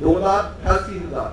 2,88,000,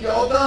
14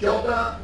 14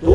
2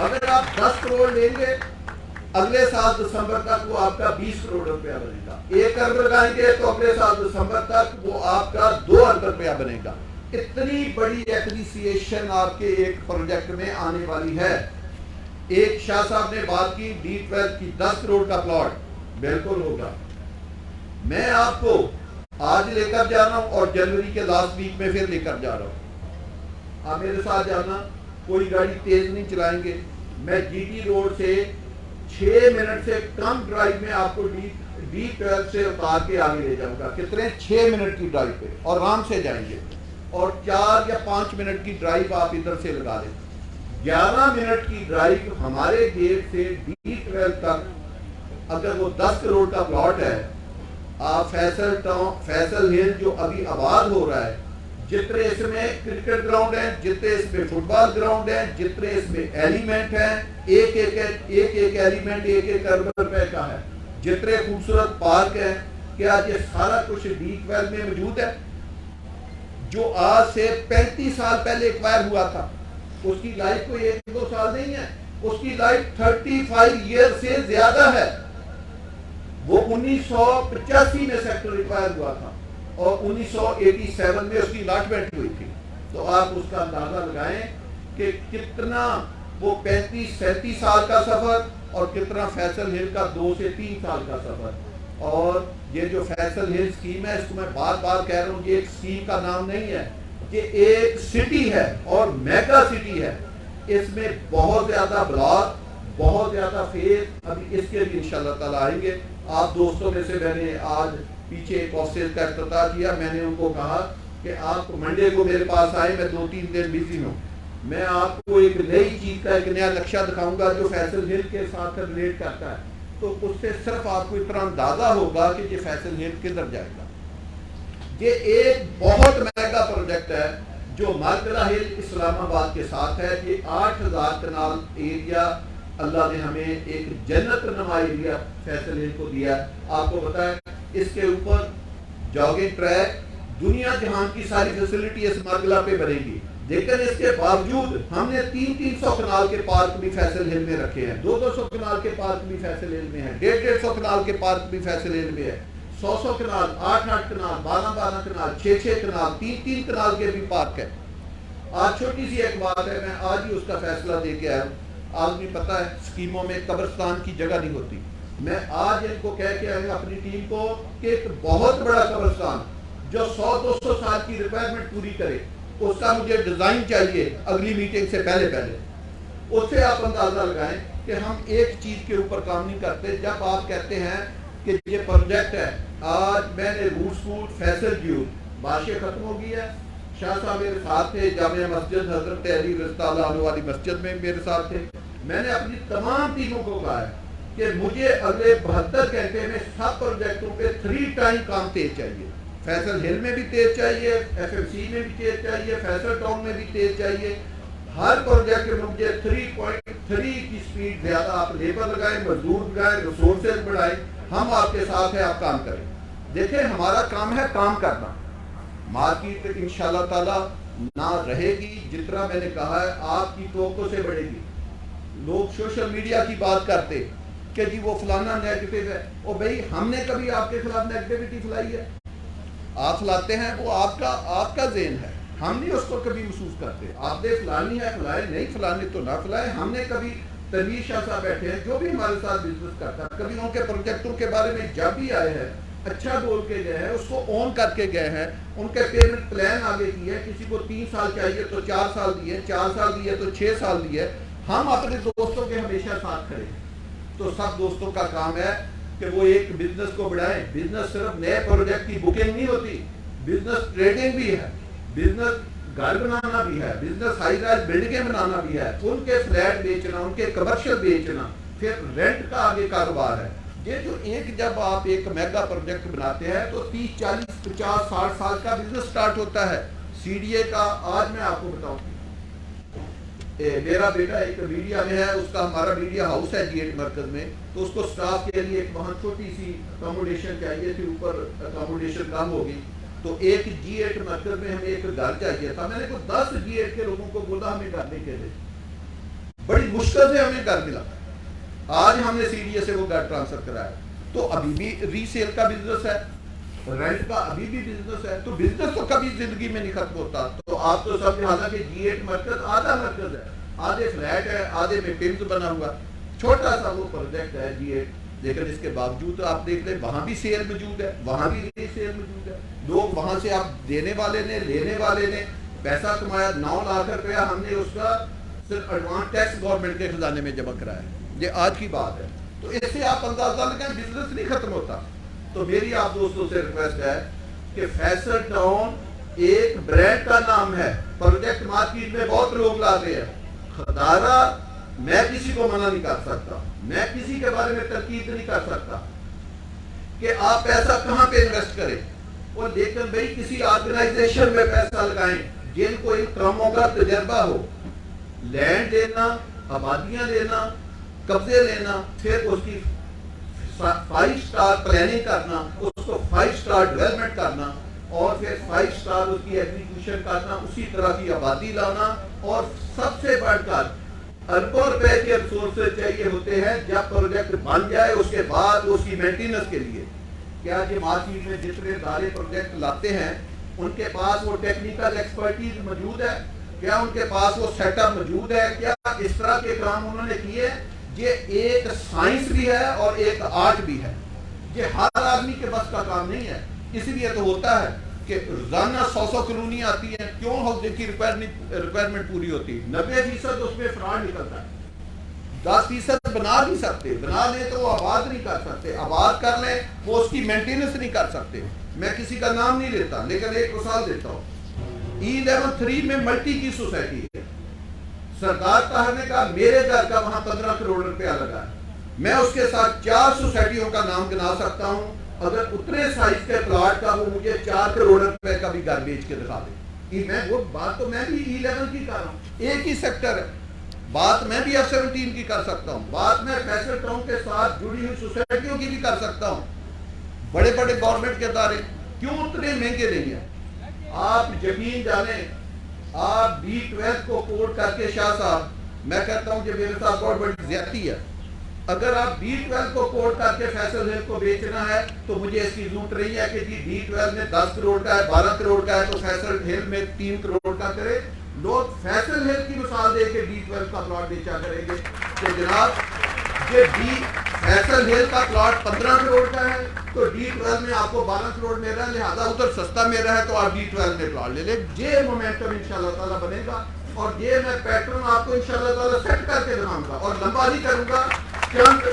اگر آپ 10 کروڑ لیں گے اگلے سال دسمبر تک وہ آپ کا 20 کروڑ روپیہ بنے گا. 1 ارب لگائیں گے تو اگلے سال دسمبر تک وہ آپ کا 2 ارب روپیہ بنے گا. اتنی بڑی ایپریسیشن آپ کے ایک پروجیکٹ میں آنے والی ہے. ایک شاہ صاحب نے بات کی D12 کی 10 کروڑ کا پلاٹ بالکل ہوگا. میں آپ کو آج لے کر جا رہا ہوں اور جنوری کے لاسٹ ویک میں پھر لے کر جا رہا ہوں. آپ میرے ساتھ جانا, کوئی گاڑی تیز نہیں چلائیں گے. میں جی ٹی روڈ سے 6 منٹ سے کم ڈرائیو میں آپ کو D12 سے اتار کے آگے لے جاؤں گا. کتنے 6 منٹ کی ڈرائیو پہ اور آرام سے جائیں گے. اور 4 یا 5 منٹ کی ڈرائیو آپ ادھر سے لگا لیں. 11 منٹ کی ڈرائیو ہمارے گیٹ سے D12 تک اگر وہ 10 کروڑ کا پلاٹ ہے, آپ فیصل ہل جو ابھی آباد ہو رہا ہے, جتنے اس میں کرکٹ گراؤنڈ ہیں, جتنے اس میں فٹ بال گراؤنڈ ہیں, جتنے اس میں ایلیمنٹ ہیں, ایک ایلیمنٹ 1 ارب روپے کا ہے, جتنے خوبصورت پارک ہیں, کیا یہ سارا کچھ D12 میں موجود ہے؟ جو آج سے 35 سال پہلے ایکوائر ہوا تھا, اس کی لائف کوئی 1-2 سال نہیں ہے, اس کی لائف 35 ایئر سے زیادہ ہے. وہ 1985 میں سیکٹر ایکوائر ہوا تھا اور 1987 میں اس کی الاٹمنٹ ہوئی تھی. تو آپ اس کا اندازہ لگائیں کہ کتنا وہ 35-37 سال کا سفر اور کتنا فیصل ہل کا 2 سے 3 سال کا سفر. اور یہ جو فیصل ہل اسکیم ہے, اس کو میں بار بار کہہ رہا ہوں, یہ ایک اسکیم کا نام نہیں ہے, یہ ایک سٹی ہے اور میگا سٹی ہے. اس میں بہت زیادہ بلاک, بہت زیادہ فیز, ابھی اس کے بھی انشاءاللہ تعالی آئیں گے. آپ دوستوں میں سے میں نے آج پیچھے ایک آفس کا افتتاح کیا. میں نے ان کو کہا کہ آپ منڈے کو میرے پاس آئے, میں 2-3 دن بزی ہوں, میں آپ کو ایک نئی چیز کا ایک نیا نقشہ دکھاؤں گا جو فیصل ہل کے ساتھ ریلیٹ کرتا ہے. تو اس سے صرف آپ کو اتنا اندازہ ہوگا کہ یہ فیصل ہل کدھر جائے گا. یہ ایک بہت مہنگا پروجیکٹ ہے جو مارکلہ ہل اسلام آباد کے ساتھ ہے. یہ 8000 کنال ایریا اللہ نے ہمیں ایک جنت نما ایریا فیصل ہل کو دیا. آپ کو پتا ہے اس کے اوپر جاگنگ ٹریک, دنیا جہان کی ساری فیسلٹی اس مارکلہ پہ بنے گی. لیکن اس کے باوجود ہم نے 300 کنال کے پارک بھی فیصل ہل میں رکھے ہیں, 200 کنال کے پارک بھی فیصل ہل میں ہیں, 150 کنال کے پارک بھی فیصل ہل میں ہے, 100 کنال, 8 کنال, 12 کنال, 6 کنال, 3 کنال کے بھی پارک ہے. آج چھوٹی سی ایک بات ہے, میں آج ہی اس کا فیصلہ دے کے آیا ہوں. آدمی پتہ ہے اسکیموں میں قبرستان کی جگہ نہیں ہوتی. میں آج ان کو کہہ کے آیا اپنی ٹیم کو کہ ایک بہت بڑا قبرستان جو 100-200 سال کی ریکوائرمنٹ پوری کرے, اس کا مجھے ڈیزائن چاہیے اگلی میٹنگ سے پہلے. اس سے آپ اندازہ لگائیں کہ ہم ایک چیز کے اوپر کام نہیں کرتے. جب آپ کہتے ہیں کہ یہ پروجیکٹ ہے, آج میں نے روٹ اسکول فیصل جیو بادشاہ ختم ہو گئی ہے, شاہ صاحب میرے ساتھ تھے, جامعہ مسجد حضرت علی رضی اللہ عنہ والی مسجد میں میرے ساتھ تھے. میں نے اپنی تمام ٹیموں کو کہا ہے کہ مجھے اگلے 72 گھنٹے میں سب پروجیکٹوں پہ 3 ٹائم کام تیز چاہیے. فیصل ہل میں بھی تیز چاہیے, ایف ایم سی میں بھی تیز چاہیے, فیصل ٹاؤن میں بھی تیز چاہیے. ہر پروجیکٹ میں مجھے 3.3 کی سپیڈ زیادہ. آپ لیبر لگائیں, مزدور لگائیں, ریسورسز بڑھائیں, ہم آپ کے ساتھ ہیں, آپ کام کریں. دیکھیں ہمارا کام ہے کام کرنا. مارکیٹ انشاءاللہ تعالی نہ رہے گی, جتنا میں نے کہا ہے آپ کی توقع سے بڑھے گی. لوگ سوشل میڈیا کی بات کرتے کہ جی وہ فلانا نیگیٹو ہے, اور بھائی ہم نے کبھی آپ کے خلاف نیگیٹیوٹی پھیلائی ہے؟ آپ پھیلاتے ہیں, وہ آپ کا ذہن ہے, ہم نہیں اس کو کبھی محسوس کرتے. آپ نے فلانی ہے پھیلائے, نہیں فلانے تو نہ پھیلائے. ہم نے کبھی تنویر شاہ صاحب بیٹھے ہیں جو بھی ہمارے ساتھ بزنس کرتا ہے, کبھی ان کے پروجیکٹوں کے بارے میں جب بھی آئے ہیں اچھا بول کے گئے ہیں, اس کو آن کر کے گئے ہیں, ان کے پیمنٹ پلان آگے کی ہے. کسی کو 3 سال چاہیے تو 4 سال دیے, 4 سال دیے تو 6 سال دیے. ہم اپنے دوستوں کے ہمیشہ ساتھ کھڑے. تو سب دوستوں کا کام ہے کہ وہ ایک بزنس کو بڑھائیں. بزنس صرف نئے پروجیکٹ کی بکنگ نہیں ہوتی, بزنس ٹریڈنگ بھی ہے, بزنس گھر بنانا بھی ہے, بزنس ہائی رائز بلڈنگیں بنانا بھی ہے, ان کے فلیٹ بیچنا, ان کے کمرشل بیچنا, پھر رینٹ کا آگے کاروبار ہے. یہ جو جب آپ ایک میگا پروجیکٹ بناتے ہیں تو 30, 40, 50, 60 سال کا بزنس سٹارٹ ہوتا ہے. سی ڈی اے کا آج میں آپ کو بتاؤں, میرا بیٹا ایک میڈیا میں ہے, اس کا ہمارا میڈیا ہاؤس ہے G8 مرکز میں, تو اس کو سٹاف کے لیے ایک وہاں چھوٹی سی اکاموڈیشن چاہیے تھی, اوپر اکاموڈیشن کم ہوگی, تو ایک G8 مرکز میں ہمیں ایک گھر چاہیے تھا. میں نے 10 G8 کے لوگوں کو بولا ہمیں گھر لے کے دے. بڑی مشکل سے ہمیں گھر ملا. آج ہم نے CDA سے وہ گھر ٹرانسفر کرایا. تو ابھی بھی ری سیل کا بزنس ہے, رینٹ کا ابھی بھی بزنس ہے. تو بزنس تو کبھی زندگی میں نہیں ختم ہوتا. تو آپ تو سب حالانکہ G8 مرکز آدھا مرکز ہے, آدھے فلیٹ ہے, آدھے میں پمز بنا ہوا, چھوٹا سا وہ پروجیکٹ ہے G8. لیکن اس کے باوجود آپ دیکھ لیں وہاں بھی سیل موجود ہے, وہاں بھی ری سیل موجود ہے. لوگ وہاں سے آپ دینے والے نے لینے والے نے پیسہ کمایا. 9 لاکھ روپیہ ہم نے اس کا صرف ایڈوانس ٹیکس گورنمنٹ کے خزانے میں جمع کرایا ہے. یہ آج کی بات ہے. تو اس سے آپ اندازہ لگائیں بزنس نہیں ختم ہوتا. تو میری آپ دوستوں سے ریکویسٹ ہے کہ فیصل ٹاؤن ایک برانڈ کا نام ہے. پروجیکٹ مارکیٹ میں بہت لوگ لا رہے ہیں. خدارہ میں کسی کو منع نہیں کر سکتا, میں کسی کے بارے میں تنقید نہیں کر سکتا کہ آپ پیسہ کہاں پہ انویسٹ کریں. اور لیکن بھائی کسی آرگنائزیشن میں پیسہ لگائیں جن کو ان کاموں کا تجربہ ہو. لینڈ لینا, آبادیاں لینا, قبضے لینا, پھر اس کی 5 سٹار پلاننگ کرنا, اس کو 5 سٹار ڈیولپمنٹ کرنا, اور پھر 5 سٹار اس کی ایگزیکیوشن کرنا, اسی طرح کی آبادی لانا. اور سب سے بڑھ کر اربوں روپے کے ریسورسز چاہیے ہوتے ہیں جب پروجیکٹ بن جائے اس کے بعد اس کی مینٹیننس کے لیے. کیا یہ مارکیٹ میں جتنے ادارے پروجیکٹ لاتے ہیں ان کے پاس وہ ٹیکنیکل ایکسپرٹیز موجود ہے؟ کیا ان کے پاس وہ سیٹ اپ موجود ہے؟ کیا اس طرح کے کام انہوں نے کیے؟ یہ ایک سائنس بھی ہے اور ایک آرٹ بھی ہے. یہ ہر آدمی کے بس کا کام نہیں ہے. اس لیے تو ہوتا ہے کہ روزانہ 100 کالونی آتی ہیں. کیوں ہاؤسنگ کی ریکوائرمنٹ پوری ہوتی ہے؟ 90% اس میں فراڈ نکلتا ہے. 10% بنا نہیں سکتے, بنا لیں تو وہ آباد نہیں کر سکتے, آباد کر لیں وہ اس کی مینٹیننس نہیں کر سکتے. میں کسی کا نام نہیں لیتا لیکن ایک مثال دیتا ہوں. E11 میں ملٹی کی سوسائٹی ہے. سرکار صاحب نے کہا میرے گھر کا وہاں 15 کروڑ روپیہ لگا ہے. میں اس کے ساتھ 4 سوسائٹیوں کا نام گنا سکتا ہوں. اگر اتنے سائز کے پلاٹ کا وہ مجھے 4 کروڑ روپے کا بھی گھر بیچ کے دکھا دے. میں وہ بات تو میں بھی E11 کی کر رہا ہوں, ایک ہی سیکٹر ہے. بات میں بھی F17 کی کر سکتا ہوں, بات میں فیصل ٹاؤن کے ساتھ جڑی ہوئی سوسائٹیوں کی بھی کر سکتا ہوں. بڑے بڑے گورنمنٹ کے ادارے کیوں اتنے مہنگے نہیں ہیں؟ آپ یقین جانیں, آپ B12 کو کوٹ کر کے شاہ صاحب, میں کہتا ہوں کہ میرے ساتھ بہت بڑی زیادتی ہے. اگر آپ B12 کو کوٹ کر کے فیصل ہل کو بیچنا ہے تو مجھے اس کی ضرورت نہیں ہے کہ جی B12 میں 10 کروڑ کا ہے, 12 کروڑ کا ہے تو فیصل ہل میں 3 کروڑ کا کرے. لوگ فیصل ہل کی مثال دے کے B12 کا پلاٹ بیچا کریں گے کہ جناب یہ فیصل ہل کا پلاٹ 15 کروڑ کا ہے تو D12 میں آپ کو 12 کروڑ مل رہا ہے, لہٰذا ادھر سستا مل رہا ہے تو آپ D12 میں پلاٹ لے لیں. یہ مومنٹم انشاءاللہ تعالیٰ بنے گا اور یہ میں پیٹرن آپ کو انشاءاللہ تعالیٰ سیٹ کر کے دکھاؤں گا اور لمبا نہیں کروں گا. چند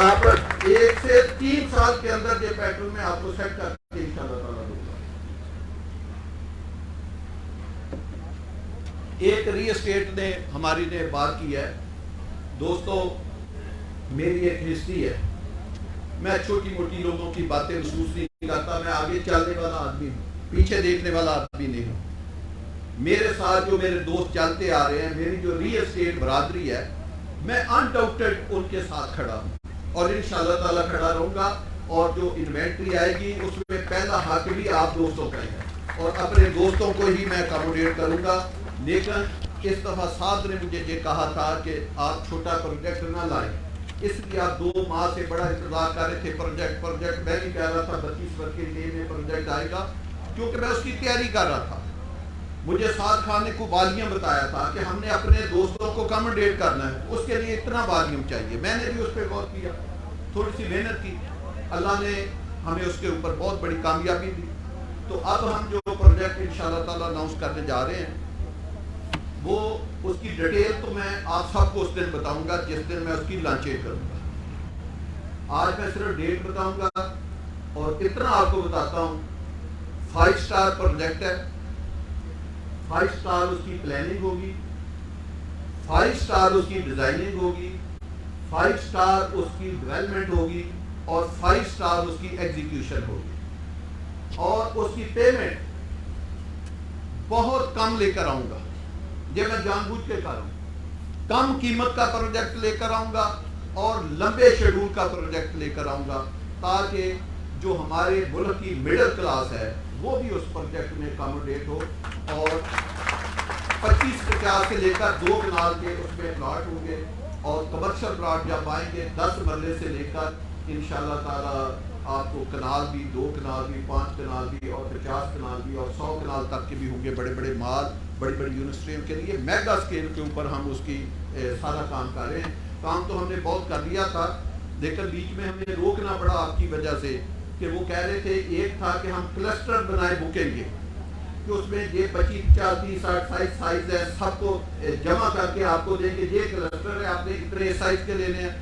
آپ 1 سے 3 سال کے اندر یہ پیٹرن میں آپ کو سیٹ کر کے انشاءاللہ تعالیٰ دوں گا. ایک ری اسٹیٹ نے ہماری نے بات کی ہے. دوستو میری ایک ہسٹری ہے, میں چھوٹی موٹی لوگوں کی باتیں محسوس نہیں کرتا. میں آگے چلنے والا آدمی ہوں, پیچھے دیکھنے والا آدمی نہیں ہوں. میرے ساتھ جو میرے دوست چلتے آ رہے ہیں, میری جو ری اسٹیٹ برادری ہے, میں انڈاؤٹڈ ان کے ساتھ کھڑا ہوں اور انشاءاللہ تعالیٰ کھڑا رہوں گا. اور جو انوینٹری آئے گی اس میں پہلا حق بھی آپ دوستوں کا ہے اور اپنے دوستوں کو ہی میں اکاموڈیٹ کروں گا. لیکن اس دفعہ صاحب نے مجھے یہ کہا تھا کہ آپ چھوٹا پروجیکٹ نہ لائیں, اس لیے آپ 2 ماہ سے بڑا انتظار کر رہے تھے. پروجیکٹ میں بھی کہہ رہا تھا 25 برس کے لیے میں پروجیکٹ آئے گا, کیونکہ میں اس کی تیاری کر رہا تھا. مجھے سعد خان نے کو والیوم بتایا تھا کہ ہم نے اپنے دوستوں کو اکاموڈیٹ کرنا ہے, اس کے لیے اتنا والیوم چاہیے. میں نے بھی اس پہ غور کیا, تھوڑی سی محنت کی, اللہ نے ہمیں اس کے اوپر بہت بڑی کامیابی دی. تو اب ہم جو پروجیکٹ انشاءاللہ تعالیٰ اناؤنس کرنے جا رہے ہیں وہ اس کی ڈیٹیل تو میں آپ سب کو اس دن بتاؤں گا جس دن میں اس کی لانچنگ کروں گا. آج میں صرف ڈیٹ بتاؤں گا اور اتنا آپ کو بتاتا ہوں, 5 سٹار پروجیکٹ ہے. 5 سٹار اس کی پلاننگ ہوگی, 5 سٹار اس کی ڈیزائننگ ہوگی, 5 سٹار اس کی ڈیولپمنٹ ہوگی اور 5 سٹار اس کی ایگزیکیوشن ہوگی. اور اس کی پیمنٹ بہت کم لے کر آؤں گا. یہ میں جان بوجھ کے کر رہا ہوں, کم قیمت کا پروجیکٹ لے کر آؤں گا اور لمبے شیڈول کا پروجیکٹ لے کر آؤں گا تاکہ جو ہمارے ملک کی مڈل کلاس ہے وہ بھی اس پروجیکٹ میں اکاموڈیٹ ہو. اور 25-50 سے لے کر 2 کنال کے اس میں پلاٹ ہوں گے، اور کمرشل پلاٹ جب آئیں گے 10 مرلے سے لے کر انشاءاللہ تعالی آپ کو کنال بھی 2 کنال بھی 5 کنال بھی اور 50 کنال بھی اور 100 کنال تک کے بھی ہوں گے. بڑے بڑے مال بڑی بڑی یونیورسٹیوں کے لیے میگا اسکیل کے اوپر ہم اس کی سارا کام کر رہے ہیں. کام تو ہم نے بہت کر لیا تھا، لیکن بیچ میں ہمیں روکنا پڑا آپ کی وجہ سے کہ وہ کہہ رہے تھے ایک تھا کہ ہم کلسٹر بنائے بکیں گے کہ اس میں یہ 25 40 60 سائز ہے، سب کو جمع کر کے آپ کو دیں گے یہ کلسٹر ہے، آپ نے اتنے سائز کے لینے ہیں.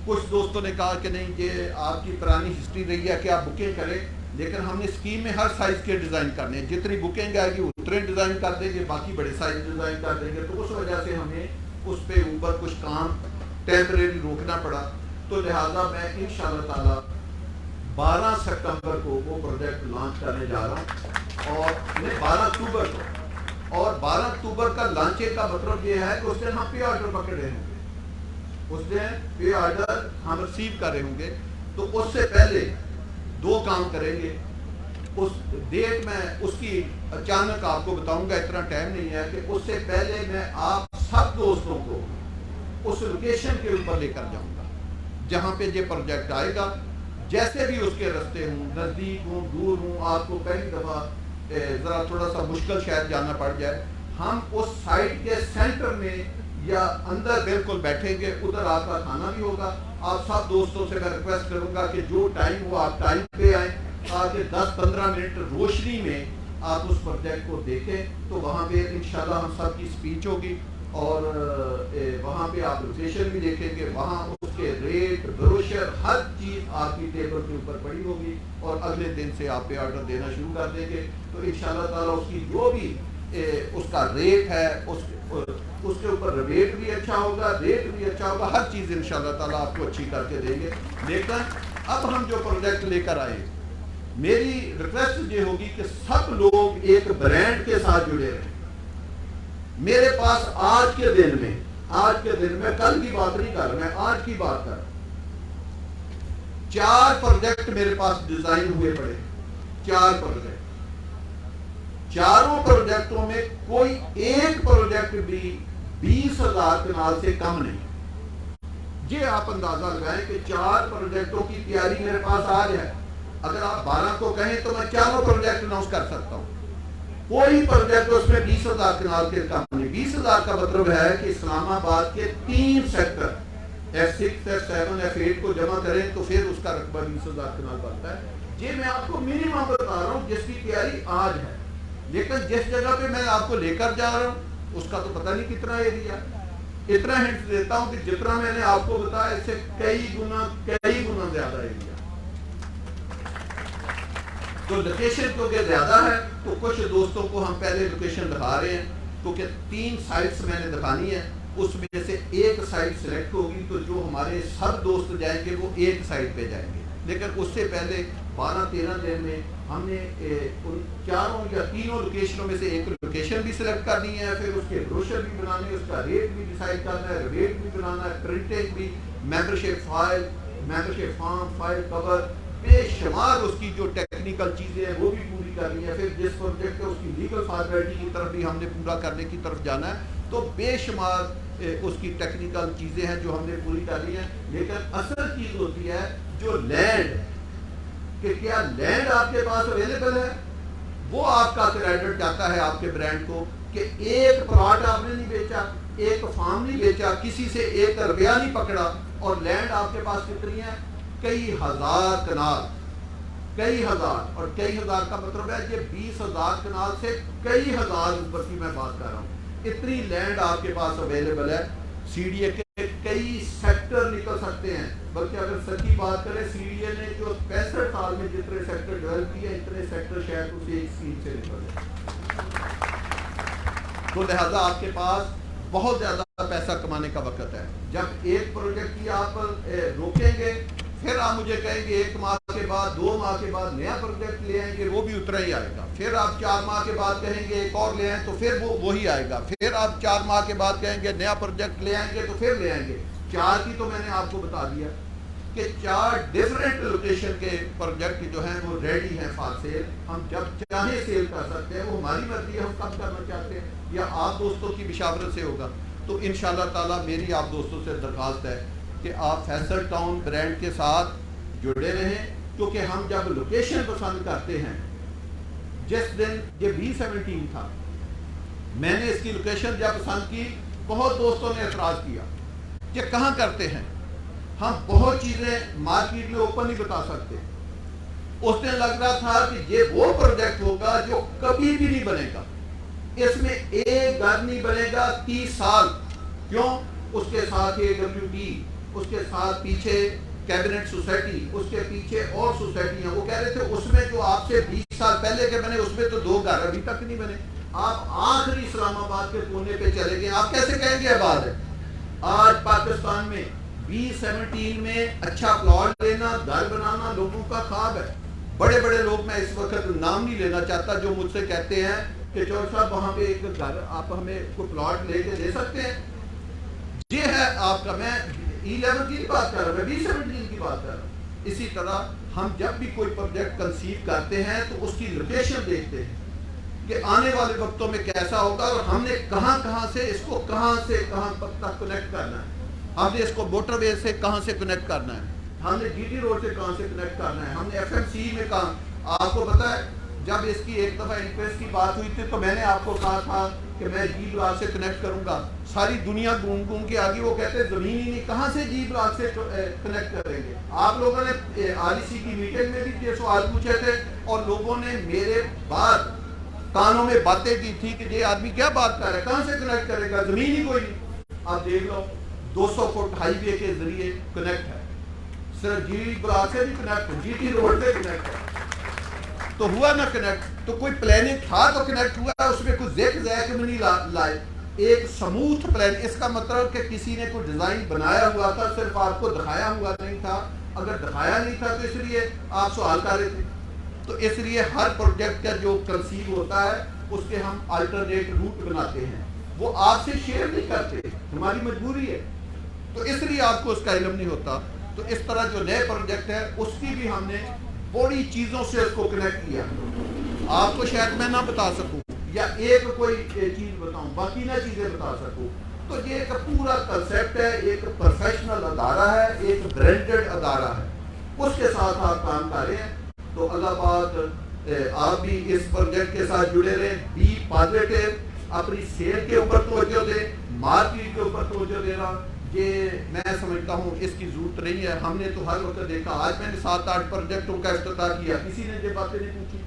کچھ دوستوں نے کہا کہ نہیں یہ آپ کی پرانی ہسٹری رہی ہے کہ آپ بکنگ کریں، لیکن ہم نے اسکیم میں ہر سائز کے ڈیزائن کرنے ہیں، جتنی بکنگ آئے گی اتنے ڈیزائن کر دیں گے، باقی بڑے سائز ڈیزائن کر دیں گے. تو اس وجہ سے ہمیں اس پہ اوپر کچھ کام ٹیمپریری روکنا پڑا. تو لہٰذا میں انشاءاللہ تعالی 12 ستمبر کو وہ پروجیکٹ لانچ کرنے جا رہا ہوں، اور 12 اکتوبر کو، اور 12 اکتوبر کا لانچنگ کا مطلب یہ ہے کہ اس دن ہم پی آرڈر پکڑ رہے ہوں گے، اس دن پی آرڈر ہم ریسیو کر رہے ہوں گے. تو اس سے پہلے 2 کام کریں گے. اس ڈیٹ میں اس کی اچانک آپ کو بتاؤں گا، اتنا ٹائم نہیں ہے کہ اس سے پہلے میں آپ سب دوستوں کو اس لوکیشن کے اوپر لے کر جاؤں گا جہاں پہ یہ پروجیکٹ آئے گا. جیسے بھی اس کے رستے ہوں، نزدیک ہوں دور ہوں، آپ کو پہلی دفعہ ذرا تھوڑا سا مشکل شاید جانا پڑ جائے، ہم اس سائٹ کے سینٹر میں یا اندر بالکل بیٹھیں گے. ادھر آپ کا کھانا بھی ہوگا. آپ سب دوستوں سے میں ریکویسٹ کروں گا کہ جو ٹائم ہو آپ ٹائم پہ آئیں تاکہ 10-15 منٹ روشنی میں آپ اس پروجیکٹ کو دیکھیں. تو وہاں پہ انشاءاللہ ہم سب کی اسپیچ ہوگی، اور وہاں پہ آپ لوکیشن بھی دیکھیں گے، وہاں اس کے ریٹ بروشر ہر چیز آپ کی ٹیبل کے اوپر پڑی ہوگی، اور اگلے دن سے آپ پہ آرڈر دینا شروع کر دیں گے. تو انشاءاللہ تعالیٰ اس کی جو بھی اس کا ریٹ ہے اس کے اوپر ریٹ بھی اچھا ہوگا، ریٹ بھی اچھا ہوگا، ہر چیز انشاءاللہ تعالیٰ آپ کو اچھی کر کے دیں گے. لیکن اب ہم جو پروجیکٹ لے کر آئے، میری ریکویسٹ یہ ہوگی کہ سب لوگ ایک برانڈ کے ساتھ جڑے رہیں. میرے پاس آج کے دن میں کل کی بات نہیں کر رہا، میں آج کی بات کر رہا ہوں. 4 پروجیکٹ میرے پاس ڈیزائن ہوئے پڑے، 4 پروجیکٹ. چاروں پروجیکٹوں میں کوئی ایک پروجیکٹ بھی 20,000 کنال سے کم نہیں. یہ آپ اندازہ لگائیں کہ 4 پروجیکٹوں کی تیاری میرے پاس آج ہے. اگر آپ 12 کو کہیں تو میں 4 پروجیکٹ اناؤنس کر سکتا ہوں. کوئی پروجیکٹ اس میں 20,000 کنال کے کم نہیں. 20,000 کا مطلب ہے کہ اسلام آباد کے 3 سیکٹر F6 F7 F8 کو جمع کریں تو پھر اس کا رقبہ 20,000 کنال بنتا ہے. یہ میں آپ کو منیمم بتا رہا ہوں جس کی تیاری آج ہے، لیکن جس جگہ پہ میں آپ کو لے کر جا رہا ہوں اس کا تو پتہ نہیں کتنا ایریا. اتنا ہنٹ دیتا ہوں کہ جتنا میں نے آپ کو بتایا اس سے کئی گنا زیادہ ایریا. تو لوکیشن کیونکہ زیادہ ہے تو کچھ دوستوں کو ہم پہلے لوکیشن دکھا رہے ہیں، کیونکہ 3 سائٹس میں نے دکھانی ہے. اس میں سے ایک سائٹ سلیکٹ ہوگی تو جو ہمارے سب دوست جائیں گے وہ ایک سائٹ پہ جائیں گے. لیکن اس سے پہلے 12-13 دن میں ہم نے ان 4 یا 3 لوکیشنوں میں سے ایک لوکیشن بھی سلیکٹ کرنی ہے، پھر اس کے بروشر بھی بنانے ہیں، اس کا ریٹ بھی ڈیسائیڈ کرنا ہے، ریٹ بھی بنانا ہے، پرنٹنگ بھی، membership file, membership form, file cover, بے شمار اس کی جو ٹیکنیکل چیزیں ہیں وہ بھی پوری کرنی ہے. پھر جس پروجیکٹ ہے اس کی لیگل فارمیلٹی کی طرف بھی ہم نے پورا کرنے کی طرف جانا ہے. تو بے شمار اس کی ٹیکنیکل چیزیں ہیں جو ہم نے پوری کرنی ہیں. لیکن اصل چیز ہوتی ہے جو لینڈ، کہ کیا لینڈ آپ کے پاس اویلیبل ہے. وہ آپ کا کریڈٹ جاتا ہے آپ کے برانڈ کو کہ ایک پلاٹ آپ نے نہیں بیچا، ایک فارم نہیں بیچا، کسی سے 1 روپیہ نہیں پکڑا. اور لینڈ آپ کے پاس کتنی ہے؟ کئی ہزار کنال، کئی ہزار. اور کئی ہزار کا مطلب ہے یہ 20,000 کنال سے کئی ہزار اوپر کی میں بات کر رہا ہوں. اتنی لینڈ آپ کے پاس اویلیبل ہے. سی ڈی اے کے کئی سیکٹر نکل سکتے ہیں. بلکہ اگر سچی بات کریں سی ڈی اے نے جو 65 سال میں جتنے سیکٹر ڈیولپ کیے اتنے سیکٹر شاید اسے ایک اسکیم سے نکل جائے. تو لہذا آپ کے پاس بہت زیادہ پیسہ کمانے کا وقت ہے. جب ایک پروجیکٹ کی آپ روکیں گے پھر آپ مجھے کہیں گے 1 ماہ کے بعد 2 ماہ کے بعد نیا پروجیکٹ لے آئیں گے، وہ بھی اتنا ہی آئے گا. پھر آپ 4 ماہ کے بعد کہیں گے ایک اور لے آئیں تو پھر وہی آئے گا. پھر آپ 4 ماہ کے بعد کہیں گے نیا پروجیکٹ لے آئیں گے تو پھر لے آئیں گے. 4 کی تو میں نے آپ کو بتا دیا. کہ 4 ڈیفرنٹ لوکیشن کے پروجیکٹ جو ہیں وہ ریڈی ہیں فار سیل. ہم جب چاہیں سیل کر سکتے ہیں, وہ ہماری مرضی ہے ہم کب کرنا چاہتے ہیں, یا آپ دوستوں کی مشاورت سے ہوگا. تو انشاءاللہ تعالیٰ میری آپ دوستوں سے درخواست ہے کہ آپ فیصل ٹاؤن برانڈ کے ساتھ جڑے رہیں, کیونکہ ہم جب لوکیشن پسند کرتے ہیں, جس دن یہ B17 تھا, میں نے اس کی لوکیشن جب پسند کی, بہت دوستوں نے اعتراض کیا کہ کہاں کرتے ہیں, ہم بہت چیزیں مارکیٹ میں اوپن نہیں بتا سکتے. اس دن لگ رہا تھا کہ یہ وہ پروجیکٹ ہوگا جو کبھی بھی نہیں بنے گا, اس میں ایک گھر نہیں بنے گا 30 سال. کیوں؟ اس کے ساتھ AWT, اس کے ساتھ پیچھے کیبنٹ سوسائٹی, اس کے پیچھے اور سوسائٹیاں. وہ کہہ رہے تھے اس میں جو آپ سے 20 سال پہلے کے بنے, اس میں تو 2 گھر ابھی تک نہیں بنے. آپ آخری اسلام آباد کے کونے پہ چلے گئے, آپ کیسے کہیں گے آباد ہے؟ آج پاکستان میں B17 میں اچھا پلاٹ لینا, گھر بنانا لوگوں کا خواب ہے. بڑے بڑے لوگ, میں اس وقت نام نہیں لینا چاہتا, جو مجھ سے کہتے ہیں کہ چور صاحب وہاں پہ ایک گھر آپ ہمیں کوئی پلاٹ لے کے دے سکتے ہیں. یہ ہے آپ کا, میں E11 کی بات کر رہا ہوں, میں B17 کی بات کر رہا ہوں. اسی طرح ہم جب بھی کوئی پروجیکٹ کنسیو کرتے ہیں تو اس کی لوکیشن دیکھتے ہیں کہ آنے والے وقتوں میں کیسا ہوگا, اور ہم نے کہاں کہاں سے اس کو کہاں تک کنیکٹ کرنا ہے. ہم نے اس کو موٹر وے سے کہاں سے کنیکٹ کرنا ہے, ہم نے GT روڈ سے کہاں سے کنیکٹ کرنا ہے, ہم نے FMC میں کہاں. آپ کو پتا ہے جب اس کی ایک دفعہ انٹرسٹ کی بات ہوئی تھی تو میں نے آپ کو کہا تھا کہ میں G بلاک سے کنیکٹ کروں گا. ساری دنیا گھوم کے آگے, وہ کہتے ہیں زمین ہی نہیں, کہاں سے G بلاک سے کنیکٹ کریں گے. آپ لوگوں نے REC کی میٹنگ میں بھی یہ سوال پوچھے تھے, اور لوگوں نے میرے بعد کانوں میں باتیں کی تھی کہ یہ آدمی کیا بات کر رہا ہے, کہاں سے کنیکٹ کرے گا, زمین ہی کوئی نہیں. آپ دیکھ لو 200 فٹ ہائی وے کے ذریعے کنیکٹ ہے, صرف G بلاک سے بھی کنیکٹ ہے, GT روڈ سے کنیکٹ ہے. تو ہوا نا کنیکٹ, تو کوئی پلاننگ تھا تو کنیکٹ ہوا, اس میں کوئی زیک زیک میں نہیں لائے, ایک سموتھ پلان. اس کا مطلب کہ کسی نے کوئی ڈیزائن بنایا ہوا تھا, صرف آپ کو دکھایا ہوا نہیں تھا. اگر دکھایا نہیں تھا تو اس لیے آپ سوال کر رہے تھے. تو اس لیے ہر پروجیکٹ کا جو کنسیو ہوتا ہے اس کے ہم الٹرنیٹ روٹ بناتے ہیں, وہ آپ سے شیئر نہیں کرتے, ہماری مجبوری ہے. تو اس لیے آپ کو اس کا علم نہیں ہوتا. تو اس طرح جو نئے پروجیکٹ ہے اس کی بھی ہم نے بڑی چیزوں سے اس کو کنیکٹ کیا. آپ کو شاید میں نہ بتا سکوں, یا ایک کوئی چیز بتاؤں, باقی نہ چیزیں بتا سکوں. تو یہ ایک پورا کنسیپٹ ہے, ایک پروفیشنل ادارہ ہے, ایک برانڈڈ ادارہ ہے, اس کے ساتھ آپ کام کر رہے ہیں. تو اللہ پاک آپ بھی اس پروجیکٹ کے ساتھ جڑے رہیں. بی پازیٹیو, اپنی سیل کے اوپر توجہ دیں, مارکیٹ کے اوپر توجہ دینا, یہ میں سمجھتا ہوں اس کی ضرورت نہیں ہے. ہم نے تو ہر وقت دیکھا, آج میں نے 7-8 پروجیکٹوں کا افتتاح کیا, کسی نے یہ باتیں نہیں پوچھی.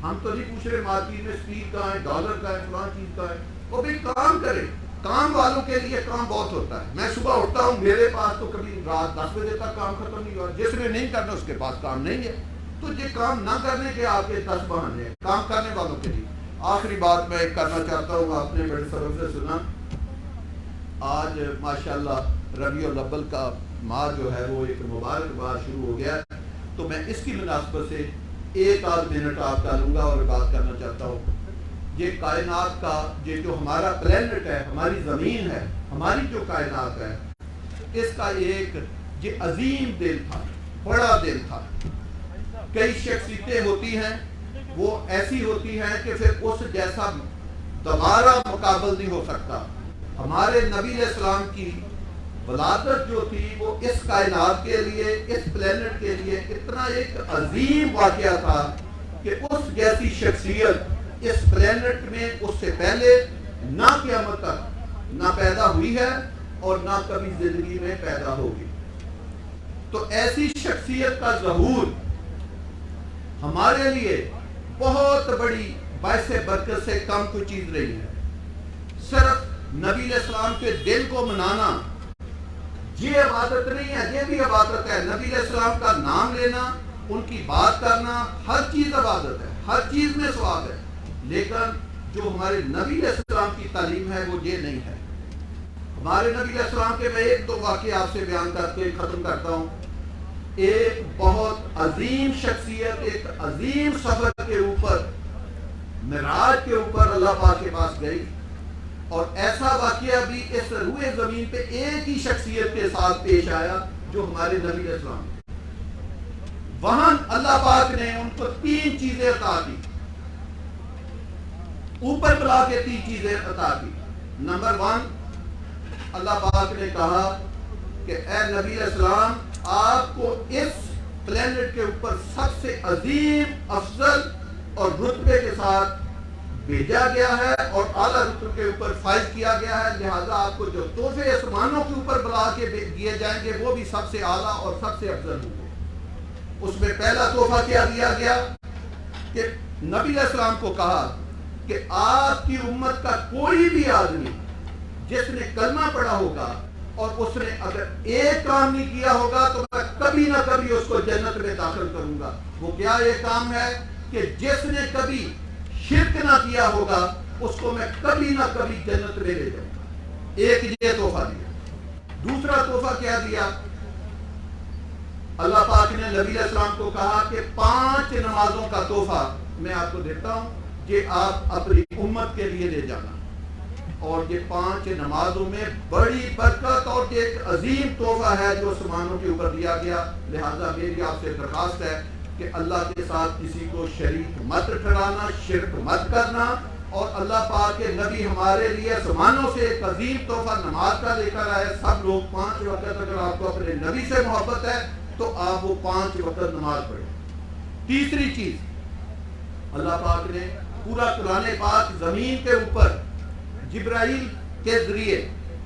ہم تو نہیں پوچھ رہے مارکیٹ میں اسپیڈ کہاں ہے, ڈالر کا ہے, فلاں چیز کا ہے. وہ بھی کام کرے, کام والوں کے لیے کام بہت ہوتا ہے. میں صبح اٹھتا ہوں, میرے پاس تو کبھی رات 10 بجے تک کام ختم نہیں ہوا. جس نے نہیں کرنا اس کے پاس کام نہیں ہے. تو یہ کام نہ کرنے کے آپ کے 10 بہانے ہیں, کام کرنے والوں کے لیے. آخری بات میں کرنا چاہتا ہوں, آپ نے بڑے سبق سے سنا, آج ماشاءاللہ ربیع الاول کا ماہ جو ہے وہ ایک مبارک ماہ شروع ہو گیا ہے. تو میں اس کی مناسبت سے 1-8 منٹ آپ کا لوں گا اور بات کرنا چاہتا ہوں. یہ کائنات کا یہ جو ہمارا پلینٹ ہے, ہماری زمین ہے, ہماری جو کائنات ہے, اس کا ایک یہ عظیم دل تھا, بڑا دل تھا. کئی شخصیتیں ہوتی ہیں وہ ایسی ہوتی ہیں کہ پھر اس جیسا دوبارہ مقابل نہیں ہو سکتا. ہمارے نبی علیہ السلام کی ولادت جو تھی وہ اس کائنات کے لیے, اس پلینٹ کے لیے اتنا ایک عظیم واقعہ تھا کہ اس جیسی شخصیت اس پلینٹ میں اس سے پہلے نہ قیامت تک نہ پیدا ہوئی ہے اور نہ کبھی زندگی میں پیدا ہوگی. تو ایسی شخصیت کا ظہور ہمارے لیے بہت بڑی باعث برکت سے کم کوئی چیز رہی ہے. صرف نبی علیہ السلام کے دل کو منانا یہ عبادت نہیں ہے, یہ بھی عبادت ہے. نبی علیہ السلام کا نام لینا, ان کی بات کرنا, ہر چیز عبادت ہے, ہر چیز میں ثواب ہے. لیکن جو ہمارے نبی علیہ السلام کی تعلیم ہے وہ یہ نہیں ہے. ہمارے نبی علیہ السلام کے میں ایک دو واقعے آپ سے بیان کر کے ختم کرتا ہوں. ایک بہت عظیم شخصیت ایک عظیم سفر کے اوپر, معراج کے اوپر اللہ پاک کے پاس گئی, اور ایسا واقعہ بھی اس روئے زمین پہ ایک ہی شخصیت کے ساتھ پیش آیا جو ہمارے نبی علیہ السلام، وہاں اللہ پاک نے ان کو 3 چیزیں عطا کی، اوپر بلا کے 3 چیزیں عطا کی۔ نمبر 1، اللہ پاک نے کہا کہ اے نبی علیہ السلام، آپ کو اس پلینٹ کے اوپر سب سے عظیم، افضل اور رتبے کے ساتھ بھیجا گیا ہے اور اعلیٰ رتبے کے اوپر فائز کیا گیا ہے، لہذا آپ کو جو تحفے آسمانوں کے اوپر بلا کے دیے جائیں گے وہ بھی سب سے اعلیٰ اور سب سے افضل ہوں گے۔ اس میں پہلا تحفہ کیا دیا گیا کہ نبی علیہ السلام کو کہا کہ آپ کی امت کا کوئی بھی آدمی جس نے کلمہ پڑھا ہوگا اور اس نے اگر ایک کام نہیں کیا ہوگا تو میں کبھی نہ کبھی اس کو جنت میں داخل کروں گا۔ وہ کیا ایک کام ہے کہ جس نے کبھی شرک نہ کیا ہوگا اس کو میں کبھی نہ کبھی جنت میں لے جاؤں گا۔ ایک یہ تحفہ دیا۔ دوسرا تحفہ کیا دیا؟ اللہ پاک نے نبی علیہ السلام کو کہا کہ 5 نمازوں کا تحفہ میں آپ کو دیتا ہوں، یہ آپ اپنی امت کے لیے لے جانا، اور یہ 5 نمازوں میں بڑی برکت اور ایک عظیم تحفہ ہے جو آسمانوں کے اوپر دیا گیا۔ لہذا میری آپ سے درخواست ہے کہ اللہ کے ساتھ کسی کو شریک مت ٹھہرانا، شرک مت کرنا، اور اللہ پاک کے نبی ہمارے لیے آسمانوں سے ایک عظیم تحفہ نماز کا لے کر آئے۔ سب لوگ 5 وقت، اگر آپ کو اپنے نبی سے محبت ہے تو آپ وہ 5 وقت نماز پڑھیں۔ تیسری چیز، اللہ پاک نے پورا قرآن پاک زمین کے اوپر جبرائیل کے ذریعے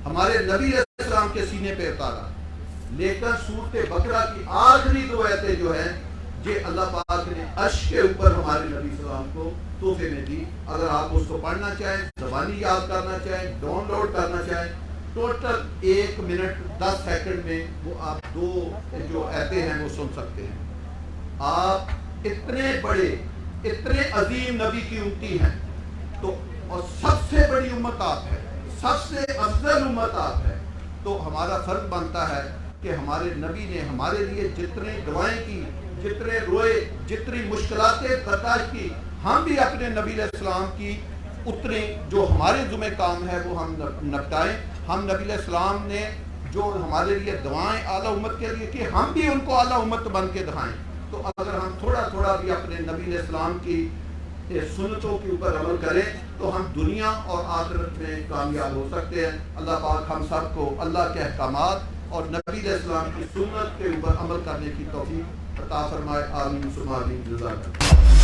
ہمارے نبی علیہ السلام کے سینے پہ اتارا، لیکن سورۃ بقرہ کی آخری 2 آیتیں جو ہیں یہ اللہ پاک نے عرش کے اوپر ہمارے نبی صلی اللہ علیہ وسلم کو تحفے میں دی۔ اگر آپ اس کو پڑھنا چاہیں، زبانی یاد کرنا چاہیں، ڈاؤن لوڈ کرنا چاہیں، ٹوٹل 1 منٹ 10 سیکنڈ میں وہ آپ 2 جو آیتیں ہیں وہ سن سکتے ہیں۔ آپ اتنے بڑے، اتنے عظیم نبی کی امتی ہیں، تو اور سب سے بڑی امت آپ ہے، سب سے افضل امت آپ ہے، تو ہمارا فرض بنتا ہے کہ ہمارے نبی نے ہمارے لیے جتنے دعائیں کی، جتنے روئے، جتنی مشکلاتیں برداشت کی، ہم بھی اپنے نبی علیہ السلام کی اتنے جو ہمارے ذمہ کام ہے وہ ہم نپٹائیں۔ ہم نبی علیہ السلام نے جو ہمارے لیے دعائیں اعلیٰ امت کے لیے کی، ہم بھی ان کو اعلیٰ امت بن کے دکھائیں۔ تو اگر ہم تھوڑا تھوڑا بھی اپنے نبی علیہ السلام کی سنتوں کے اوپر عمل کریں تو ہم دنیا اور آخرت میں کامیاب ہو سکتے ہیں۔ اللہ پاک ہم سب کو اللہ کے احکامات اور نبی علیہ السلام کی سنت کے اوپر عمل کرنے کی توفیق عطا فرمائے۔ آمین ثم آمین۔ جزاک اللہ۔